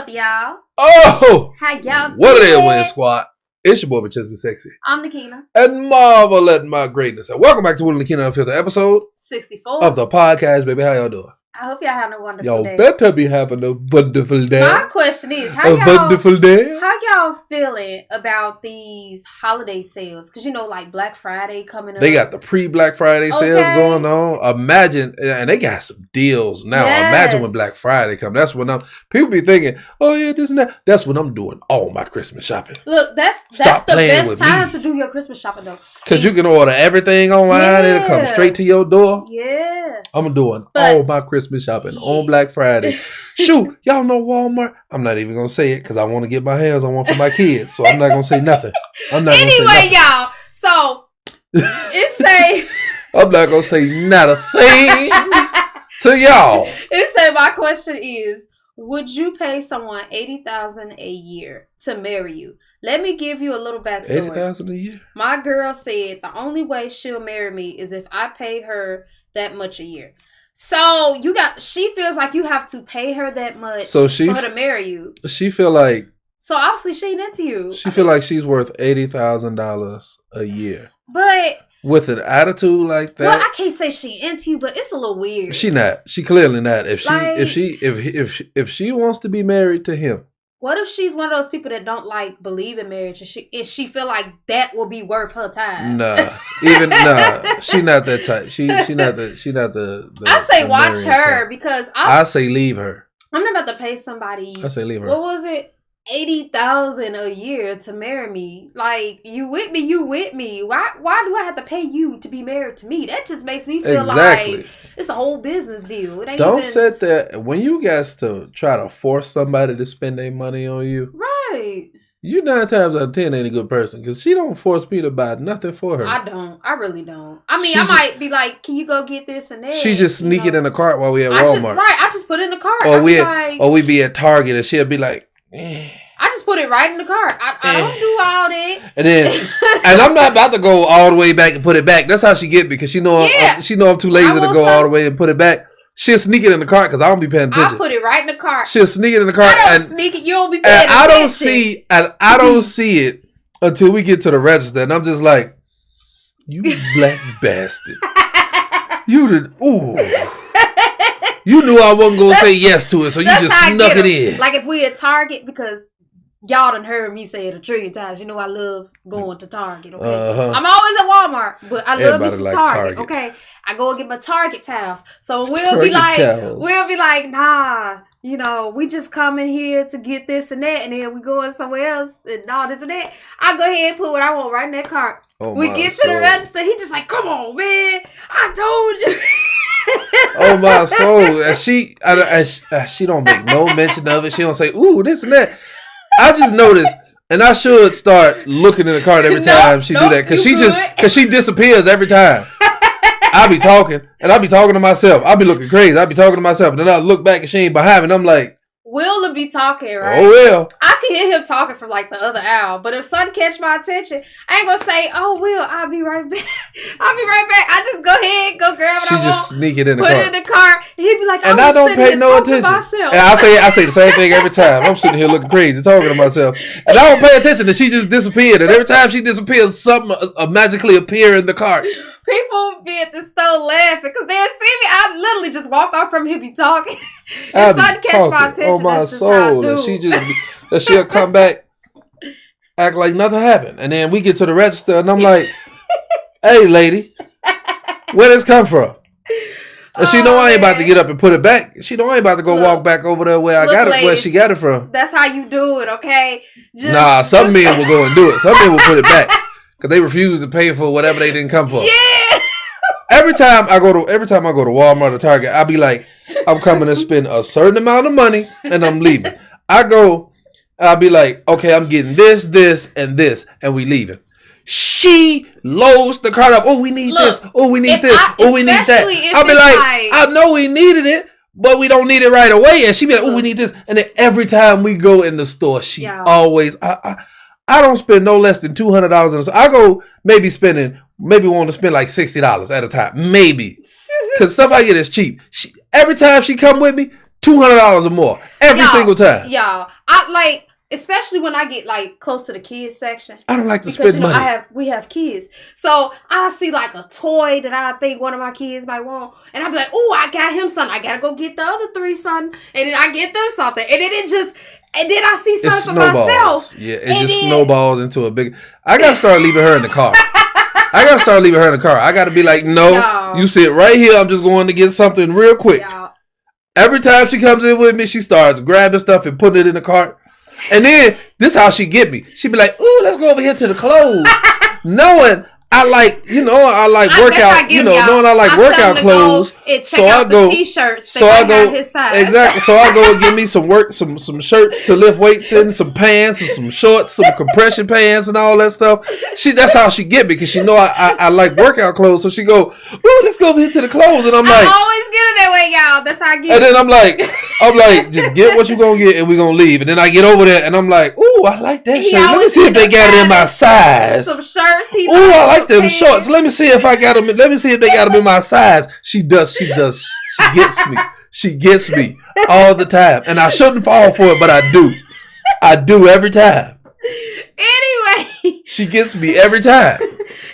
up, y'all? Oh! How y'all doing? What it is, Win Squad? It's your boy, Bitches Be Sexy. I'm NAKINA. And marvel at my greatness. And welcome back to NAKINA Unfiltered episode 64 of the podcast, baby. How y'all doing? I hope y'all having a wonderful Y'all day. better be having a wonderful day. My question is, how wonderful day. How y'all feeling about these holiday sales? Because, like Black Friday coming up. They got the pre-Black Friday sales going on. Imagine, and they got some deals now. Yes. Imagine when Black Friday comes. That's when people be thinking, oh yeah, this and that. That's when I'm doing all my Christmas shopping. Look, that's the best time to do your Christmas shopping though. Because you can order everything online. Yeah. It'll come straight to your door. Yeah. I'm doing all my Christmas shopping on Black Friday. Shoot, y'all know Walmart? I'm not even going to say it because I want to get my hands on one for my kids. So I'm not going to say nothing. Anyway, y'all. So, I'm not going to say not a thing to y'all. My question is, would you pay someone $80,000 a year to marry you? Let me give you a little backstory. $80,000 a year? My girl said the only way she'll marry me is if I pay her that much a year. So she feels like you have to pay her that much for her to marry you. She feel like. So obviously she ain't into you. She feel like she's worth $80,000 a year. But with an attitude like that. Well, I can't say she into you, but it's a little weird. She not. She clearly not. If she wants to be married to him. What if she's one of those people that don't believe in marriage and she feel like that will be worth her time? Nah. She not that type. She not the I say watch her type. Because I say leave her. I'm not about to pay somebody. I say leave her. What was it? $80,000 a year to marry me. Like, you with me. Why do I have to pay you to be married to me? That just makes me feel like it's a whole business deal. It ain't Don't sit there when you guys to try to force somebody to spend their money on you. Right. You 9 times out of 10 ain't a good person because she don't force me to buy nothing for her. I don't. I really don't. I mean, I might be like, can you go get this and that? She just sneak it in the cart while we at Walmart. I just put it in the cart. Or we be at Target and she'll be like, I just put it right in the cart. I don't do all that. And I'm not about to go all the way back and put it back. That's how she get me because she know I'm too lazy to go all the way and put it back. She'll sneak it in the cart because I don't be paying attention. I put it right in the cart. She'll sneak it in the cart. I don't sneak it. You don't be paying attention. I don't see it until we get to the register, and I'm just like, you black bastard. You did. Ooh. You knew I wasn't going to say yes to it, so you just snuck it in. Like if we at Target, because y'all done heard me say it a trillion times. You know I love going to Target, okay? Uh-huh. I'm always at Walmart, but I love me some Target, okay? I go and get my Target towels. So we'll be like, nah, we just come in here to get this and that, and then we go in somewhere else and all this and that. I go ahead and put what I want right in that cart. We get to the register, he just like, come on, man. I told you. Oh my soul. And she don't make no mention of it. She don't say, ooh, this and that. I just noticed, and I should start looking in the cart every time she do that, because she disappears every time. I be talking to myself. I be looking crazy. I be talking to myself, and then I look back and she ain't behind me, and I'm like, Will be talking, right? Oh, well. I can hear him talking from the other aisle. But if something catch my attention, I ain't going to say, oh, Will, I'll be right back. I just go ahead, go grab what I want. She just sneak it in the cart. Put it in the cart. He'd be like, and I don't pay no attention. And I say the same thing every time. I'm sitting here looking crazy, talking to myself. And I don't pay attention, and she just disappeared. And every time she disappears, something magically appear in the cart. People be at the store laughing because they'll see me. I literally just walk off from him, be talking. And something catch my attention. Oh, my that's soul. Just how I do. She'll come back, act like nothing happened. And then we get to the register, and I'm like, hey, lady, where this come from? And she know I ain't about to get up and put it back. She know I ain't about to go walk back over there where where she got it from. That's how you do it, okay? Some men will go and do it. Some men will put it back. Because they refuse to pay for whatever they didn't come for. Yeah. Every time I go to Walmart or Target, I'll be like, I'm coming to spend a certain amount of money and I'm leaving. I'll be like, okay, I'm getting this, and this, and we leaving. She loads the cart up. Oh, we need this. Oh, we need this. We need that. I'll be like, I know we needed it, but we don't need it right away. And she be like, oh, we need this. And then every time we go in the store, she always, I don't spend no less than $200 in the store. I go maybe want to spend like $60 at a time. Maybe. Because stuff I get is cheap. Every time she come with me, $200 or more every single time. Y'all, I like, especially when I get like close to the kids section. I don't like to spend money. We have kids, so I see like a toy that I think one of my kids might want, and I be like, "Oh, I got him something. I gotta go get the other 3 something," and then I get them something, and then I see something for myself. Yeah, it just snowballs into a big. I gotta start leaving her in the car. I gotta be like, no, you sit right here. I'm just going to get something real quick. Every time she comes in with me, she starts grabbing stuff and putting it in the cart. And then, this is how she get me. She be like, ooh, let's go over here to the clothes. Knowing I like workout, knowing I like workout clothes. So I go t-shirts. So I go his size. Exactly. So I go and give me some shirts to lift weights in, some pants and some shorts, some compression pants and all that stuff. That's how she get me because she know I like workout clothes. So she go, ooh, let's go over here to the clothes, and I'm like, I always get it that way, y'all. That's how I get. And then I'm like, just get what you gonna get, and we gonna leave. And then I get over there, and I'm like, ooh, I like that shirt. Let me see if they got it in my size. Some shirts. Ooh, I like them shorts. Let me see if I got them. Let me see if they got them in my size. She does. She gets me. She gets me all the time, and I shouldn't fall for it, but I do. I do every time. Anyway, she gets me every time.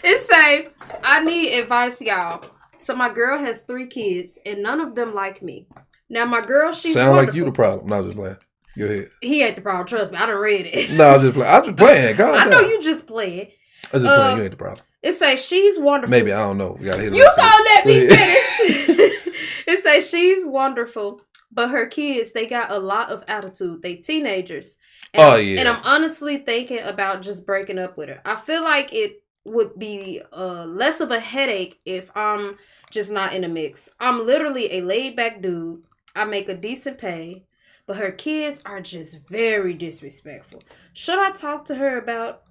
It's say I need advice, y'all. So my girl has 3 kids, and none of them like me. Now my girl, she's sound wonderful. like you the problem. No, I'm just playing. Go ahead. He ain't the problem. Trust me, I done read it. No, I'm just playing. I'm just playing. I know you just playing. I'm just playing. You ain't the problem. It says she's wonderful. Maybe, I don't know. We gotta hit you gonna let me finish. It says she's wonderful, but her kids, they got a lot of attitude. They teenagers. And And I'm honestly thinking about just breaking up with her. I feel like it would be less of a headache if I'm just not in the mix. I'm literally a laid back dude. I make a decent pay, but her kids are just very disrespectful. Should I talk to her about...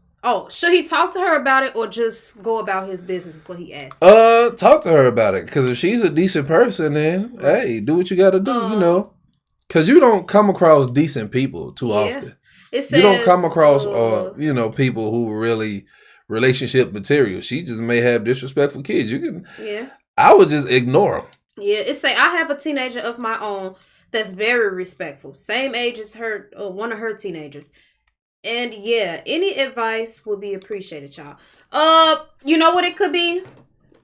should he talk to her about it or just go about his business is what he asked. Talk to her about it. Because if she's a decent person, then, hey, do what you got to do, Because you don't come across decent people too often. It says, you don't come across, people who are really relationship material. She just may have disrespectful kids. I would just ignore them. Yeah, it say, I have a teenager of my own that's very respectful. Same age as her, one of her teenagers. And yeah, any advice would be appreciated, y'all. You know what it could be?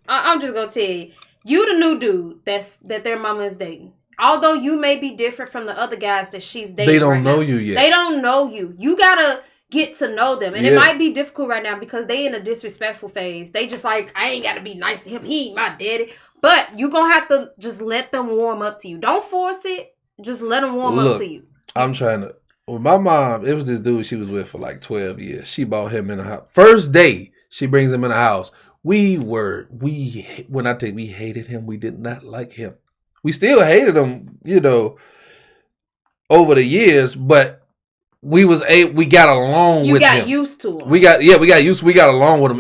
I'm just gonna tell you. You the new dude that their mama is dating. Although you may be different from the other guys that she's dating. They don't know you yet. They don't know you. You gotta get to know them. And it might be difficult right now because they in a disrespectful phase. They just like, I ain't gotta be nice to him. He ain't my daddy. But you gonna have to just let them warm up to you. Don't force it. Just let them warm up to you. I'm trying to... Well, my mom, it was this dude she was with for like 12 years. She bought him in the house. First day, she brings him in the house. We hated him. We did not like him. We still hated him, over the years, but we got along with him. You got used to him. We got along with him.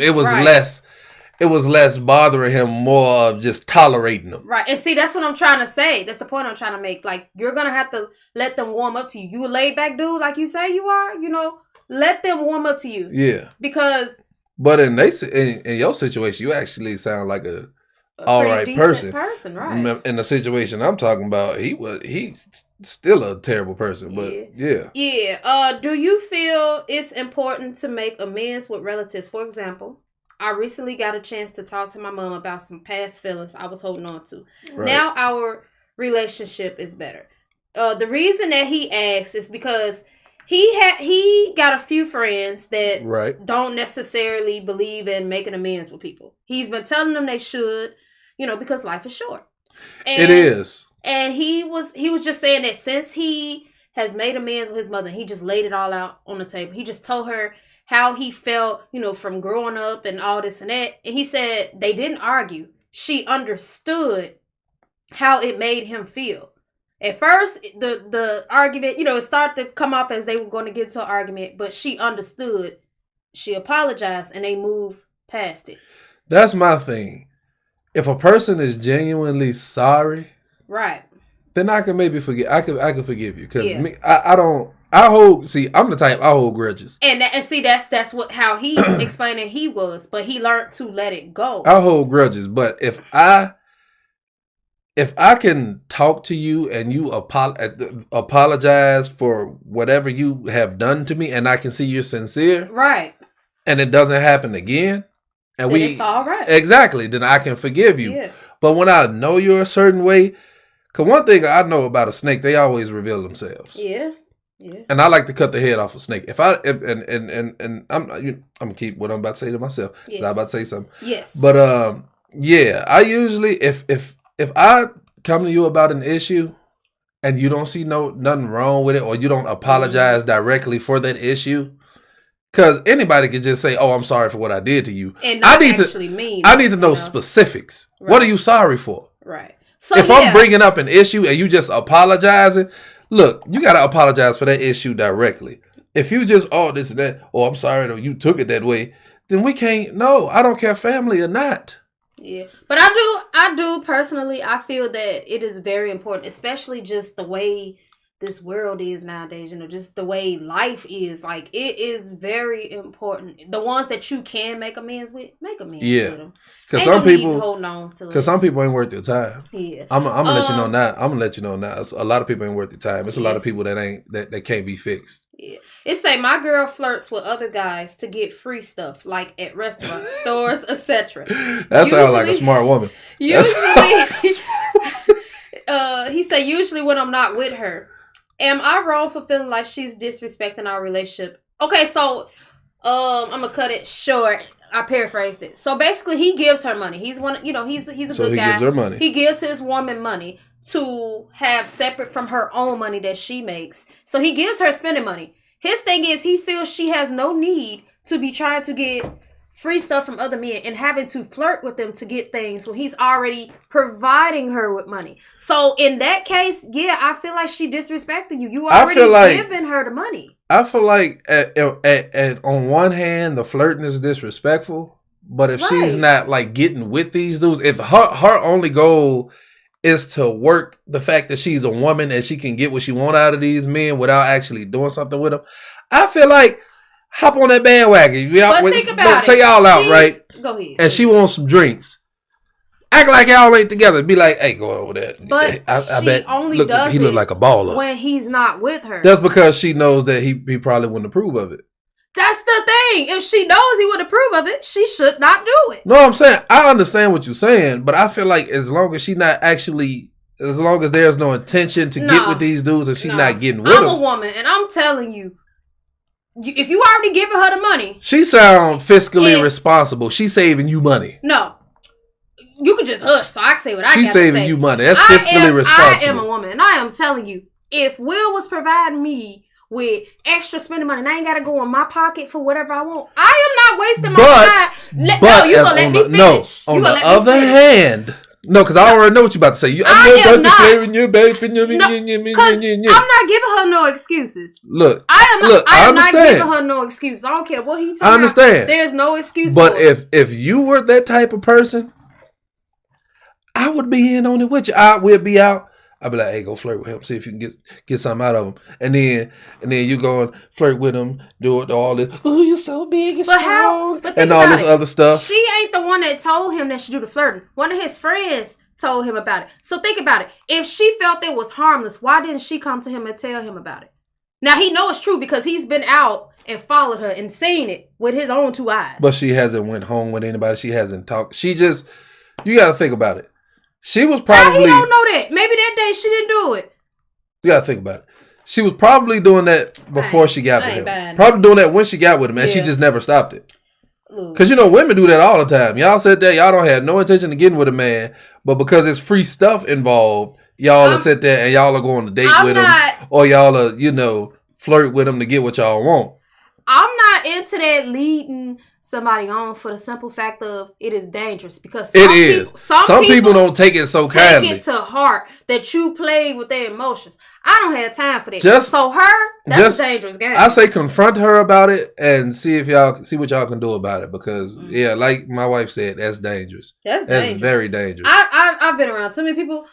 It was less bothering him, more of just tolerating him. Right. And see, that's what I'm trying to say. That's the point I'm trying to make. Like, you're going to have to let them warm up to you. You a laid back dude, like you say you are, let them warm up to you. Yeah. Because... But in your situation, you actually sound like a all right person. Right. In the situation I'm talking about, he's still a terrible person, but yeah. Yeah. Do you feel it's important to make amends with relatives? For example, I recently got a chance to talk to my mom about some past feelings I was holding on to. Right. Now our relationship is better. The reason that he asked is because he got a few friends that don't necessarily believe in making amends with people. He's been telling them they should, because life is short. And, it is. And he was just saying that since he has made amends with his mother, he just laid it all out on the table. He just told her how he felt, from growing up and all this and that. And he said they didn't argue. She understood how it made him feel. At first, the argument, it started to come off as they were going to get into an argument, but she understood. She apologized, and they moved past it. That's my thing. If a person is genuinely sorry, right, then I can maybe forgive. I can forgive you because I don't. I hold. See, I'm the type. I hold grudges. And see, that's how he's explaining he was, but he learned to let it go. I hold grudges, but if if I can talk to you and you apologize for whatever you have done to me, and I can see you're sincere, right, and it doesn't happen again, and then it's all right. Exactly, then I can forgive you. Yeah. But when I know you're a certain way, because one thing I know about a snake, they always reveal themselves. Yeah. Yeah. And I like to cut the head off a snake. And I'm gonna keep what I'm about to say to myself. Yes. I'm about to say something. Yes. But yeah, I usually if I come to you about an issue and you don't see nothing wrong with it, or you don't apologize directly for that issue, because anybody can just say, "Oh, I'm sorry for what I did to you." And I need to know specifics. Right. What are you sorry for? Right. So if I'm bringing up an issue and you just apologizing, look, you got to apologize for that issue directly. If you just, this and that, I'm sorry, or you took it that way, then we can't, no, I don't care family or not. Yeah. But I do personally, I feel that it is very important, especially just the way this world is nowadays, just the way life is. Like, it is very important. The ones that you can make amends with, make amends with them. Because some people holding on to it. Some people ain't worth their time. Yeah. I'm gonna let you know now. I'm gonna let you know now. A lot of people ain't worth their time. It's a lot of people that can't be fixed. Yeah. It say my girl flirts with other guys to get free stuff, like at restaurants, stores, etc. That sounds like a smart woman. Usually, he said, usually when I'm not with her. Am I wrong for feeling like she's disrespecting our relationship? Okay, so I'm gonna cut it short. I paraphrased it. So basically, he gives her money. He's one. He's a good guy. Gives her money. He gives his woman money to have separate from her own money that she makes. So he gives her spending money. His thing is he feels she has no need to be trying to get free stuff from other men and having to flirt with them to get things when he's already providing her with money. So in that case, yeah, I feel like she disrespecting you. You already giving her the money. I feel like on one hand, the flirting is disrespectful, but if she's not like getting with these dudes, if her only goal is to work the fact that she's a woman and she can get what she want out of these men without actually doing something with them, I feel like hop on that bandwagon. Think about say y'all out, right? Go ahead. And she wants some drinks. Act like y'all ain't together. Be like, hey, go over there. But I bet only does he look like a baller when he's not with her. That's because she knows that he probably wouldn't approve of it. That's the thing. If she knows he would approve of it, she should not do it. No, I'm saying, I understand what you're saying, but I feel like as long as there's no intention to get with these dudes and she's not getting with them. I'm a woman, and I'm telling you, if you already giving her the money. She sound fiscally responsible. She's saving you money. No. You can just hush so I can say what I got to say. She's saving you money. That's fiscally responsible. I am a woman, and I am telling you, if Will was providing me with extra spending money and I ain't got to go in my pocket for whatever I want, I am not wasting my time. No, you going to let me finish. No, on the other hand... No, because I already know what you're about to say. I'm not giving her no excuses. Look, I am not giving her no excuses. I don't care what he tells me. I understand. There's no excuse. But if you were that type of person, I would be in on it with you. We'll be out. I'd be like, hey, go flirt with him. See if you can get something out of him. And then you go and flirt with him, do all this. Oh, you're so big and strong. And all this other stuff. She ain't the one that told him that she do the flirting. One of his friends told him about it. So think about it. If she felt it was harmless, why didn't she come to him and tell him about it? Now, he knows it's true because he's been out and followed her and seen it with his own two eyes. But she hasn't went home with anybody. She hasn't talked. You got to think about it. She was probably... He don't know that. Maybe that day she didn't do it. You got to think about it. She was probably doing that before she got with him. Probably doing that when she got with him, and she just never stopped it. Because, women do that all the time. Y'all said that y'all don't have no intention of getting with a man, but because there's free stuff involved, y'all will sit there and y'all are going to date with him, or y'all are, flirt with him to get what y'all want. I'm not into that leading somebody on for the simple fact of it is dangerous because some people don't take it so kindly. Take it to heart that you play with their emotions. I don't have time for that. That's a dangerous game. I say confront her about it and see what y'all can do about it because like my wife said, that's dangerous. That's very dangerous. I've been around too many people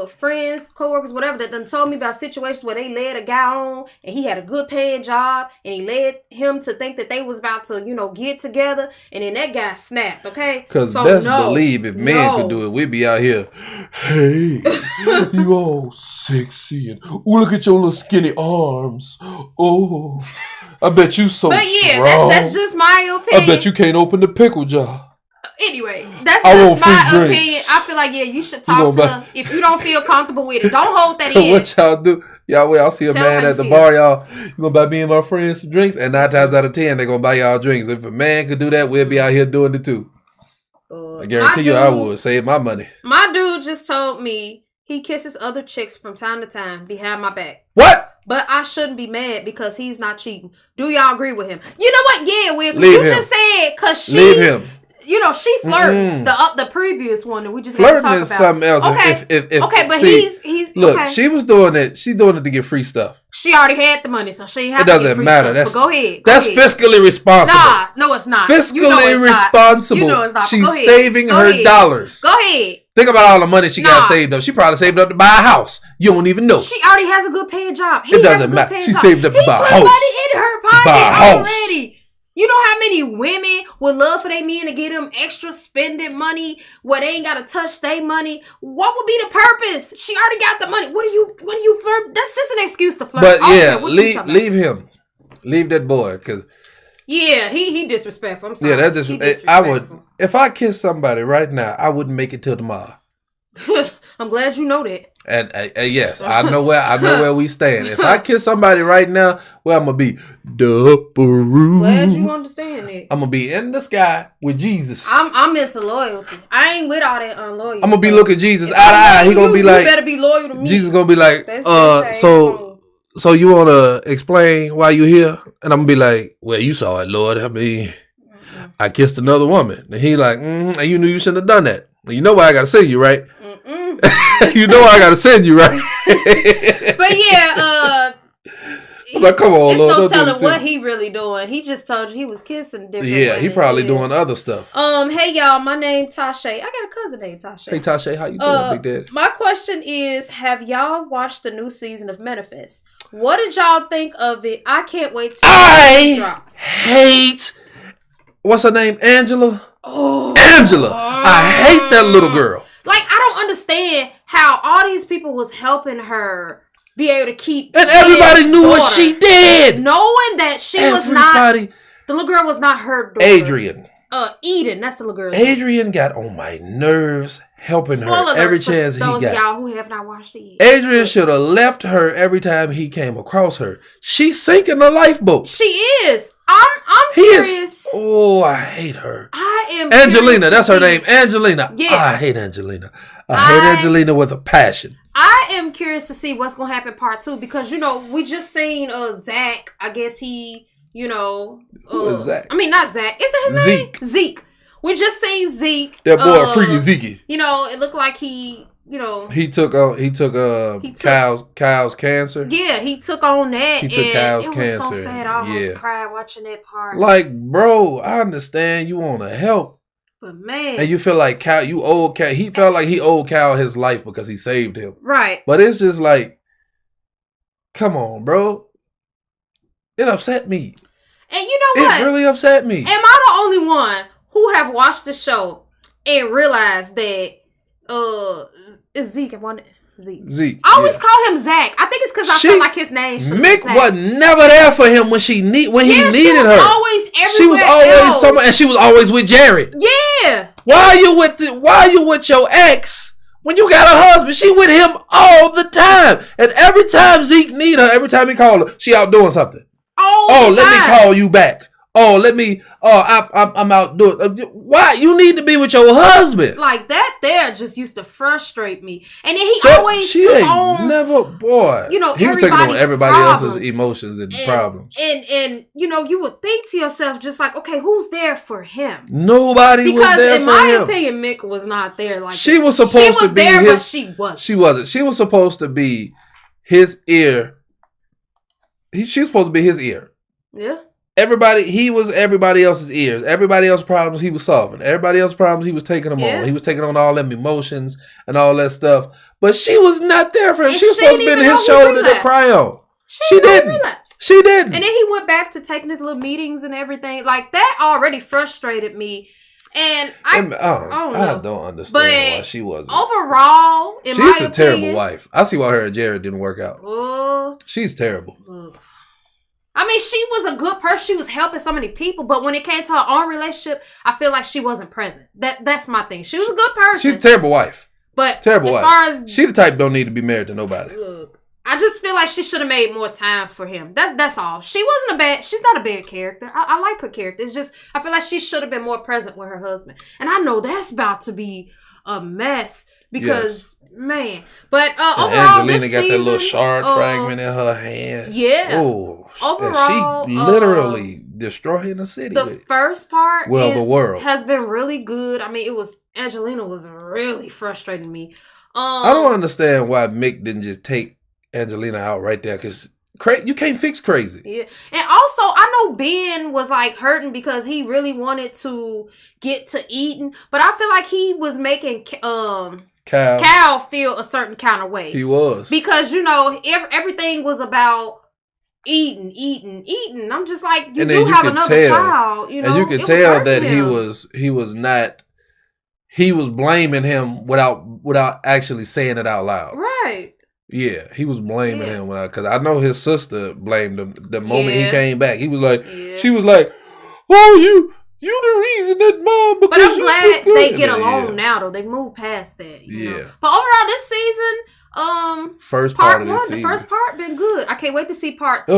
friends, coworkers, whatever, that done told me about situations where they led a guy on and he had a good paying job and he led him to think that they was about to, get together, and then that guy snapped, okay? Because best believe if men could do it, we'd be out here, hey, you all sexy and look at your little skinny arms. Oh, I bet you so strong. That's just my opinion. I bet you can't open the pickle jar. Anyway, that's just my opinion. I feel like, you should talk to her. If you don't feel comfortable with it, don't hold that in. What y'all do? Y'all see a man at the bar, y'all, you gonna buy me and my friends some drinks? And 9 times out of 10, they're gonna buy y'all drinks. If a man could do that, we'll be out here doing it too. I guarantee you I would. Save my money. My dude just told me he kisses other chicks from time to time behind my back. What? But I shouldn't be mad because he's not cheating. Do y'all agree with him? You know what? Yeah, Will. You just said because she... Leave him. She flirted. The previous one that we just flirting talk is about. Something else. Okay, but see, he's look. Okay. She was doing it. She's doing it to get free stuff. She already had the money, so she ain't have to get free free matter. stuff. But go ahead. That's fiscally responsible. Nah, no, it's not. Fiscally responsible. You know it's not. She's saving her dollars. Go ahead. Think about all the money she got saved up. She probably saved up to buy a house. You don't even know. She already has a good paying job. It doesn't matter. She saved up to buy a house. He put money in her pocket already. You know how many women would love for their men to get them extra spending money where they ain't got to touch their money? What would be the purpose? She already got the money. What do you flirt? That's just an excuse to flirt. But leave him. Leave that boy, because... Yeah, he disrespectful. I'm sorry. Yeah, that's disrespectful. I would, if I kiss somebody right now, I wouldn't make it till tomorrow. I'm glad you know that. And yes, I know where we stand. If I kiss somebody right now, well, I'm gonna be dupperoo. Glad you understand it. I'm gonna be in the sky with Jesus. I'm into loyalty. I ain't with all that unloyalty. I'm gonna be looking Jesus eye to eye. He gonna be like, you better be loyal to me. Jesus gonna be like, so you wanna explain why you here? And I'm gonna be like, well, you saw it, Lord. I mean, I kissed another woman, and he like, and you knew you shouldn't have done that. You know why I gotta send you, right? You know I gotta send you, right? But yeah, I'm like, come on, Lord. There's no telling what he really doing. He just told you he was kissing different women. He probably doing other stuff. Hey y'all, my name Tasha. I got a cousin named Tasha. Hey Tasha, how you doing, Big Daddy? My question is, have y'all watched the new season of Manifest? What did y'all think of it? I can't wait till it drops. Hate. What's her name? Angela? Oh, Angela. I hate that little girl. Like, I don't understand how all these people was helping her be able to keep... And everybody knew what she did. Knowing that she was not... The little girl was not her daughter. Adrian. Eden. That's the little girl. Adrian got on my nerves helping her every chance he got. Those of y'all who have not watched it yet. Adrian should have left her every time he came across her. She's sinking the lifeboat. She is. I'm curious. I hate her. I am Angelina, that's her name. Angelina. Yeah. I hate Angelina. I hate Angelina with a passion. I am curious to see what's going to happen part 2 because, we just seen Zach. I guess he, Who is Zach? I mean, not Zach. Is that his name? Zeke. We just seen Zeke. That boy, freaky Zeke. It looked like he... he took Kyle's cancer. Yeah, he took on that. He took Kyle's cancer. It was so sad. I almost cried watching that part. Like, bro, I understand you want to help, but man, and you feel like Kyle, you owe Kyle. He felt like he owed Kyle his life because he saved him. Right. But it's just like, come on, bro. It upset me. And you know what? It really upset me. Am I the only one who have watched the show and realized that? It's Zeke. Zeke. I always call him Zach. I think it's because I feel like his name should be Zach. Mick was never there for him when he needed her. She was always everywhere. She was always somewhere, and she was always with Jared. Yeah. Why are you with your ex when you got a husband? She with him all the time, and every time Zeke need her, every time he call her, she out doing something. Let me call you back. I'm out doing. Why? You need to be with your husband. Like that there just used to frustrate me. And then he always took on... He was taking on everybody else's emotions and problems. And you would think to yourself just like, okay, who's there for him? Nobody was there for him. Because in my opinion, Mick was not there like she was supposed to be there, but she wasn't. She wasn't. She was supposed to be his ear. She was supposed to be his ear. Yeah. he was everybody else's ears. Everybody else's problems he was solving. Everybody else's problems he was taking them on. He was taking on all them emotions and all that stuff. But she was not there for him. She was supposed to be in his shoulder to cry on. She didn't. She didn't. And then he went back to taking his little meetings and everything. Like, that already frustrated me. And I don't understand why she wasn't. Overall, she's a terrible wife. I see why her and Jared didn't work out. She's terrible. I mean, she was a good person. She was helping so many people. But when it came to her own relationship, I feel like she wasn't present. That's my thing. She was a good person. She's a terrible wife. But terrible as wife. far as she the type don't need to be married to nobody. Look, I just feel like she should have made more time for him. That's all. She's not a bad character. I like her character. It's just, I feel like she should have been more present with her husband. And I know that's about to be a mess because, man. But overall, Angelina this got season, that little shard fragment in her hand. Yeah. Oh, overall, she literally destroying the city. The first part the world has been really good. I mean, Angelina was really frustrating me. I don't understand why Mick didn't just take Angelina out right there, because you can't fix crazy. Yeah. And also, I know Ben was like hurting because he really wanted to get to Eden, but I feel like he was making Cal feel a certain kind of way. He was. Because, everything was about Eden. I'm just like, you do have another child. And you could tell that he was blaming him without actually saying it out loud. Right. Yeah, he was blaming him because I know his sister blamed him the moment he came back. He was like, she was like, "Oh, you the reason that mom." But I'm glad they get along now, though. They moved past that. You know? But overall, this season, first part of this season, the first part been good. I can't wait to see part 2.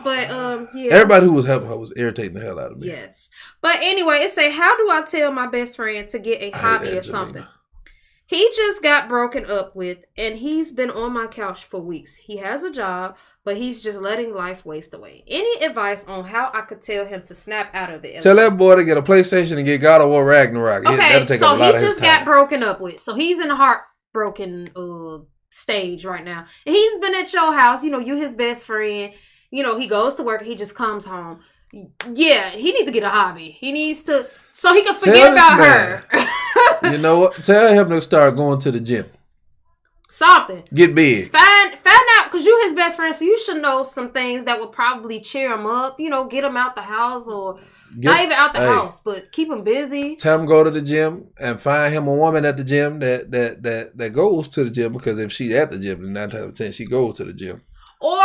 But everybody who was helping her was irritating the hell out of me. Yes, but anyway, it say, how do I tell my best friend to get a hobby or something? He just got broken up with, and he's been on my couch for weeks. He has a job, but he's just letting life waste away. Any advice on how I could tell him to snap out of it? Tell that boy to get a PlayStation and get God of War Ragnarok. Okay, so he just got broken up with. So he's in a heartbroken stage right now. And he's been at your house. You his best friend. He goes to work and he just comes home. Yeah, he needs to get a hobby. He needs to, so he can forget about her. You know what? Tell him to start going to the gym. Something. Get big. Find out, because you his best friend, so you should know some things that will probably cheer him up. Get him out the house, or not even out the house, but keep him busy. Tell him go to the gym and find him a woman at the gym that goes to the gym, because if she's at the gym, then 9 times out of 10 she goes to the gym. Or,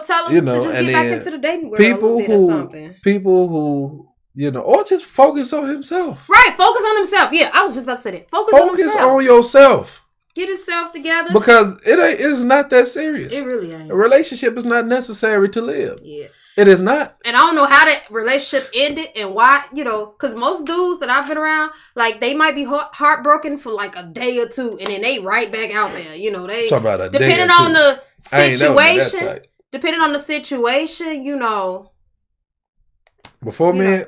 tell them to just get back into the dating world a little bit or something. People who, or just focus on himself. Right, focus on himself. Yeah, I was just about to say that. Focus on yourself. Get himself together. Because it is not that serious. It really ain't. A relationship is not necessary to live. Yeah. It is not. And I don't know how that relationship ended and why, because most dudes that I've been around, like, they might be heartbroken for like a day or two, and then they right back out there. They talk about a depending day or on two. the situation. Depending on the situation, Before me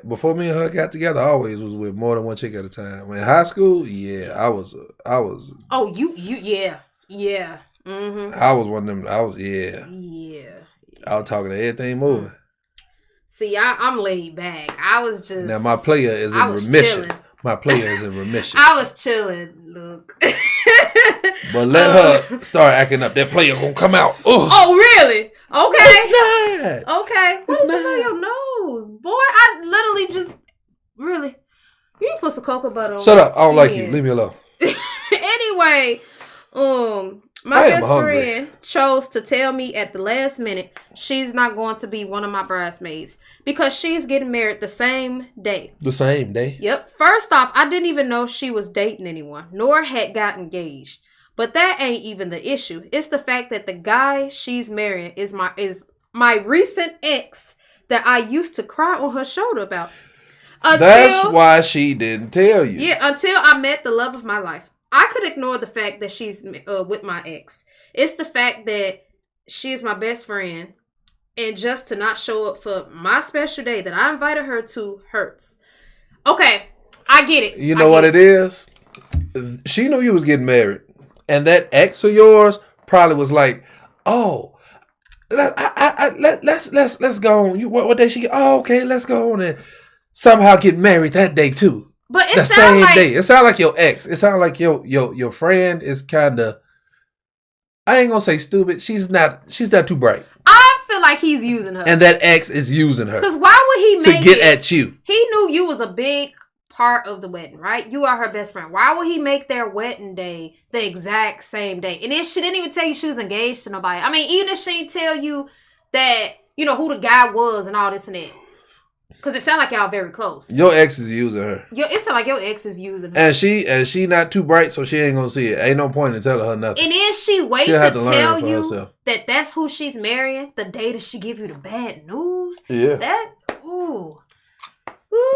and her got together, I always was with more than one chick at a time. In high school, I was. Oh, yeah. Mm-hmm. I was one of them. Yeah. I was talking to everything moving. See, I'm laid back. I was just. Now my player is in remission. Chilling. My player is in remission. I was chilling. Look. But let her start acting up. That player gonna come out. Ugh. Oh, really? Okay. It's not. Okay. What is this on your nose? Boy, I literally just. Really? You put some cocoa butter on. Shut up. I don't like you. Leave me alone. Anyway, my best friend chose to tell me at the last minute she's not going to be one of my bridesmaids because she's getting married the same day. The same day? Yep. First off, I didn't even know she was dating anyone, nor had got engaged. But that ain't even the issue. It's the fact that the guy she's marrying is my recent ex that I used to cry on her shoulder about. That's why she didn't tell you. Yeah, until I met the love of my life. I could ignore the fact that she's with my ex. It's the fact that she is my best friend, and just to not show up for my special day that I invited her to hurts. Okay, I get it. You know what it is? She knew you was getting married, and that ex of yours probably was like, "Oh, let's go on. What day she get? Oh, okay, let's go on and somehow get married that day too. But the same day. It sounds like your ex. It sounds like your friend is kind of. I ain't gonna say stupid. She's not too bright. I feel like he's using her, and that ex is using her. Because why would he to get at you? He knew you was a big part of the wedding, right? You are her best friend. Why would he make their wedding day the exact same day? And then she didn't even tell you she was engaged to nobody. I mean, even if she didn't tell you that, you know, who the guy was and all this and that. Because it sounds like y'all very close. Your ex is using her. It sounds like your ex is using her. And she not too bright, so she ain't gonna see it. Ain't no point in telling her nothing. And then she wait to tell you that that's who she's marrying the day that she give you the bad news. Yeah. Ooh.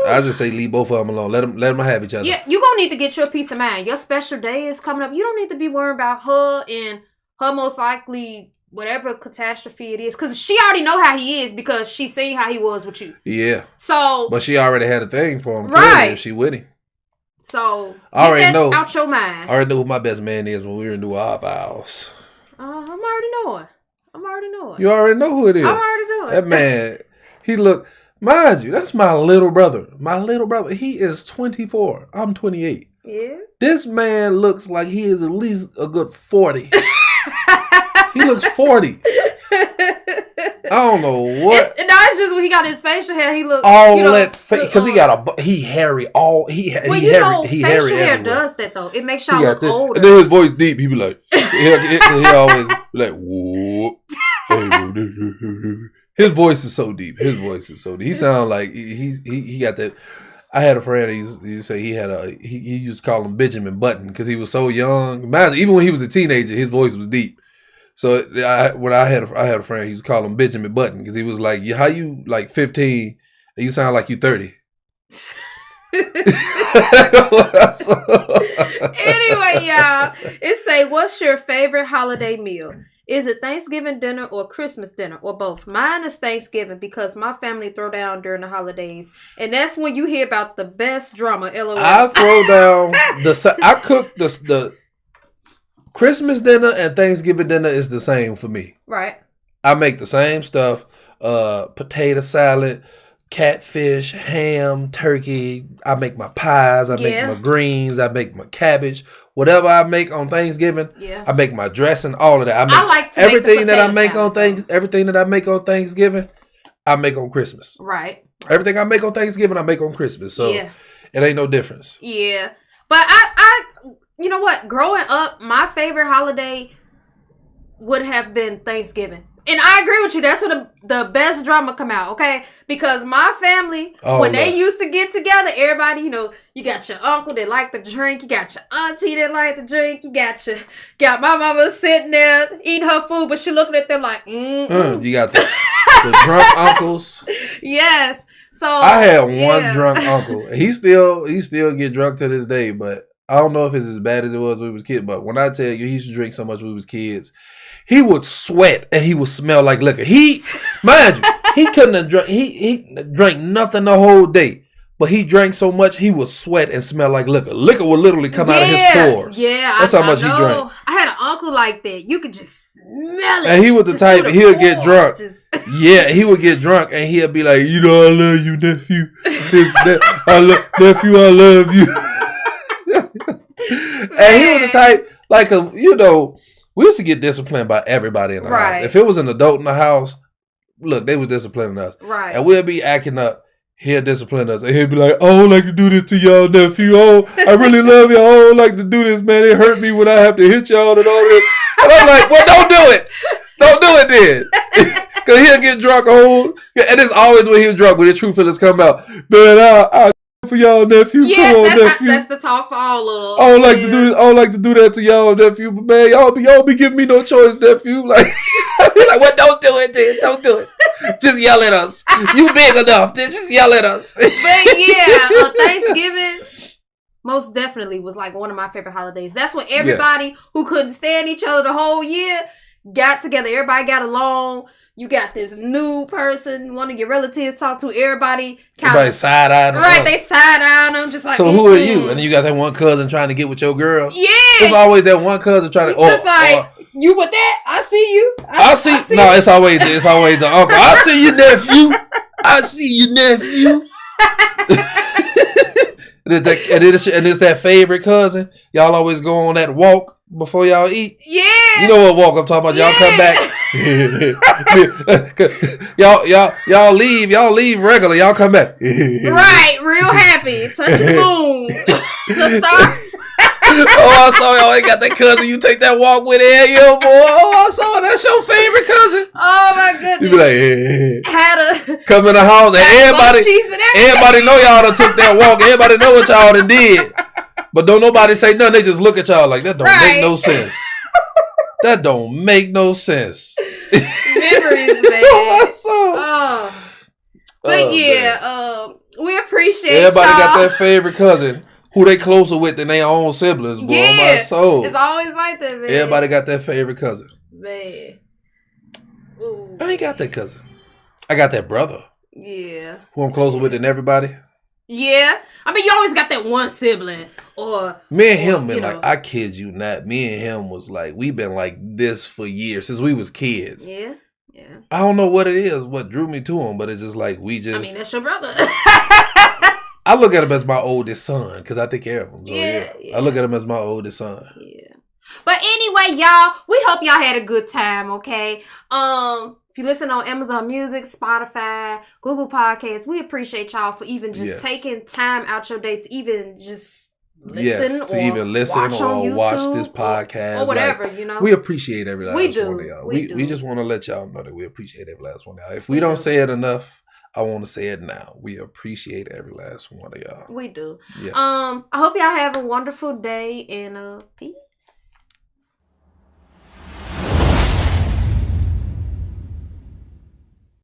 I just say leave both of them alone. Let them have each other. Yeah, you're going to need to get your peace of mind. Your special day is coming up. You don't need to be worried about her and her most likely whatever catastrophe it is. Because she already know how he is because she seen how he was with you. Yeah. So. But she already had a thing for him. Right. If she with him. So. I already know. Out your mind. I already know who my best man is when we renew our vows. I'm already knowing. You already know who it is. I already know it. That man, he look. Mind you, that's my little brother. He is 24. I'm 28. Yeah. This man looks like he is at least a good 40. He looks 40. I don't know what. It's just when he got his facial hair, he looks all that because he got he hairy. Facial hair does that though. It makes y'all look older. And then his voice deep. He be like, he always be like, whoop. His voice is so deep. He sounds like he got that. I had a friend. He used to say he used to call him Benjamin Button because he was so young. Imagine, even when he was a teenager, his voice was deep. So I had a friend. He used to call him Benjamin Button because he was like, how you like 15 and you sound like you 30. Anyway, y'all, it say, what's your favorite holiday meal? Is it Thanksgiving dinner or Christmas dinner or both? Mine is Thanksgiving because my family throw down during the holidays. And that's when you hear about the best drama, LOL. I throw down I cook the Christmas dinner and Thanksgiving dinner is the same for me. Right. I make the same stuff. Potato salad, catfish, ham, turkey. I make my pies. I make my greens. I make my cabbage. Whatever I make on Thanksgiving, I make my dressing, all of that. I like to everything that I make on everything that I make on Thanksgiving, I make on Christmas. Right. Everything I make on Thanksgiving, I make on Christmas. So it ain't no difference. Yeah. But I you know what? Growing up, my favorite holiday would have been Thanksgiving. And I agree with you. That's when the best drama come out, okay? Because my family, when they used to get together, everybody, you know, you got your uncle that like to drink, you got your auntie that like to drink, you got my mama sitting there eating her food, but she looking at them like, You got the drunk uncles. Yes. So I had one drunk uncle. He still get drunk to this day, but I don't know if it's as bad as it was when we was kids. But when I tell you, he used to drink so much when we was kids. He would sweat and he would smell like liquor. Mind you, he couldn't have drunk. He drank nothing the whole day, but he drank so much he would sweat and smell like liquor. Liquor would literally come out of his pores. Yeah, that's how much he drank. I had an uncle like that. You could just smell it. And he was the type he'll get drunk. Yeah, he would get drunk and he'll be like, you know, I love you, nephew. Nephew, I love you. And he was the type we used to get disciplined by everybody in the house. If it was an adult in the house, look, they was disciplining us. Right. And we'll be acting up. He'll discipline us. And he'll be like, I don't like to do this to y'all, nephew. Oh, I really love y'all. I don't like to do this, man. It hurt me when I have to hit y'all and all this. And I'm like, well, don't do it. Don't do it then. Because he'll get drunk and it's always when he's drunk, when his true feelings come out. Man, I for y'all, nephew. Yeah, come on, nephew. That's the talk for all of. I don't like to do this. I don't like to do that to y'all, nephew. But man, y'all be giving me no choice, nephew. Like, like, what? Don't do it, dude. Don't do it. Just yell at us. You big enough. Just yell at us. But yeah, Thanksgiving most definitely was like one of my favorite holidays. That's when everybody who couldn't stand each other the whole year got together. Everybody got along. You got this new person, one of your relatives talk to everybody. Everybody side-eyeing them. Right, they side-eyeing them just like. So who are you? And then you got that one cousin trying to get with your girl. Yeah. There's always that one cousin trying to. You with that? I see you. I see. No, it's always the uncle. I see your nephew. I see your nephew. And it's that favorite cousin. Y'all always go on that walk before y'all eat. Yeah. You know what walk I'm talking about. Y'all come back. y'all leave regular. Y'all come back. Right, real happy. Touch the moon. The stars. Oh, I saw y'all ain't got that cousin you take that walk with yo boy. Oh, I saw that's your favorite cousin. Oh my goodness. You be like, had a come in the house and everybody know y'all done took that walk. Everybody know what y'all done did. But don't nobody say nothing. They just look at y'all like that don't make no sense. That don't make no sense. Memories, man. Oh, I saw. But yeah, we appreciate everybody y'all. got that favorite cousin. Who they closer with than their own siblings, boy. Yeah, my soul. It's always like that, man. Everybody got that favorite cousin. Man. Ooh. I ain't got that cousin. I got that brother. Yeah. Who I'm closer with than everybody. Yeah. I mean, you always got that one sibling. Or me and him been like, I kid you not. Me and him was like, we've been like this for years, since we was kids. Yeah. Yeah. I don't know what it is, what drew me to him, but it's just like, I mean, that's your brother. I look at him as my oldest son because I take care of him. So yeah. I look at him as my oldest son. Yeah. But anyway, y'all, we hope y'all had a good time, okay? If you listen on Amazon Music, Spotify, Google Podcasts, we appreciate y'all for even just taking time out your day to even just listen or watch this podcast or whatever, like, we appreciate every last one of y'all. We just want to let y'all know that we appreciate every last one of y'all. If we don't say it enough, I want to say it now. We appreciate every last one of y'all. We do. Yes. I hope y'all have a wonderful day and peace.